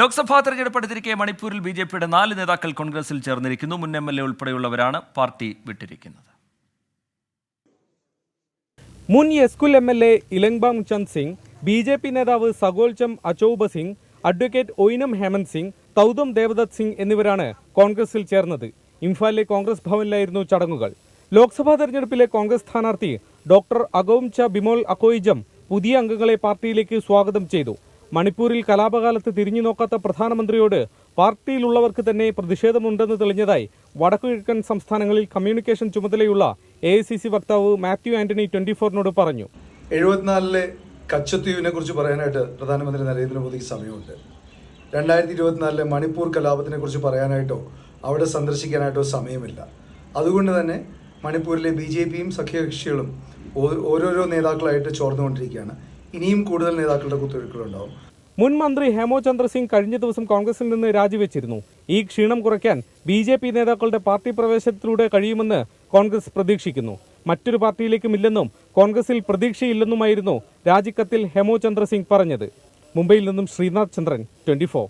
ലോക്സഭാ തെരഞ്ഞെടുപ്പ് അടുത്തിരിക്കെ മണിപ്പൂരിൽ ബിജെപിയുടെ 4 നേതാക്കൾ കോൺഗ്രസിൽ ചേർന്നിരിക്കുന്നു. മുൻ MLA ഉൾപ്പെടെയുള്ളവരാണ് പാർട്ടി വിട്ടിരിക്കുന്നത്. മുൻ യെസ്കുൽ MLA ഇലങ്ബാം ചന്ദ് സിംഗ്, BJP നേതാവ് സഗോൽചം അചൌബ സിംഗ്, അഡ്വക്കേറ്റ് ഒയിനം ഹേമന്ത് സിംഗ്, തൗദം ദേവദത്ത് സിംഗ് എന്നിവരാണ് കോൺഗ്രസിൽ ചേർന്നത്. ഇംഫാലിലെ കോൺഗ്രസ് ഭവനിലായിരുന്നു ചടങ്ങുകൾ. ലോക്സഭാ തെരഞ്ഞെടുപ്പിലെ കോൺഗ്രസ് സ്ഥാനാർത്ഥി ഡോക്ടർ അഗോംച ബിമോൽ അക്കോയിജം പുതിയ അംഗങ്ങളെ പാർട്ടിയിലേക്ക് സ്വാഗതം ചെയ്തു. മണിപ്പൂരിൽ കലാപകാലത്ത് തിരിഞ്ഞു നോക്കാത്ത പ്രധാനമന്ത്രിയോട് പാർട്ടിയിലുള്ളവർക്ക് തന്നെ പ്രതിഷേധമുണ്ടെന്ന് തെളിഞ്ഞതായി വടക്കുകിഴക്കൻ സംസ്ഥാനങ്ങളിൽ കമ്മ്യൂണിക്കേഷൻ ചുമതലയുള്ള AICC വക്താവ് മാത്യു ആന്റണി 24-നോട് പറഞ്ഞു. 74-ലെ കച്ചത്തീവിനെ കുറിച്ച് പറയാനായിട്ട് പ്രധാനമന്ത്രി നരേന്ദ്രമോദിക്ക് സമയമുണ്ട്. 2024-ലെ മണിപ്പൂർ കലാപത്തിനെ കുറിച്ച് പറയാനായിട്ടോ അവിടെ സന്ദർശിക്കാനായിട്ടോ സമയമില്ല. അതുകൊണ്ട് തന്നെ മണിപ്പൂരിലെ BJPയും സഖ്യകക്ഷികളും ഓരോരോ നേതാക്കളായിട്ട് ചോർന്നുകൊണ്ടിരിക്കുകയാണ്. ഇനിയും കൂടുതൽ നേതാക്കളുടെ കുത്തൊഴുക്കുകളുണ്ടാവും. മുൻ മന്ത്രി ഹേമോ ചന്ദ്ര സിംഗ് കഴിഞ്ഞ ദിവസം കോൺഗ്രസിൽ നിന്ന് രാജിവെച്ചിരുന്നു. ഈ ക്ഷീണം കുറയ്ക്കാൻ BJP നേതാക്കളുടെ പാർട്ടി പ്രവേശനത്തിലൂടെ കഴിയുമെന്ന് കോൺഗ്രസ് പ്രതീക്ഷിക്കുന്നു. മറ്റൊരു പാർട്ടിയിലേക്കുമില്ലെന്നും കോൺഗ്രസിൽ പ്രതീക്ഷയില്ലെന്നുമായിരുന്നു രാജിക്കത്തിൽ ഹേമോ ചന്ദ്ര സിംഗ് പറഞ്ഞത്. മുംബൈയിൽ നിന്നും ശ്രീനാഥ് ചന്ദ്രൻ, 24.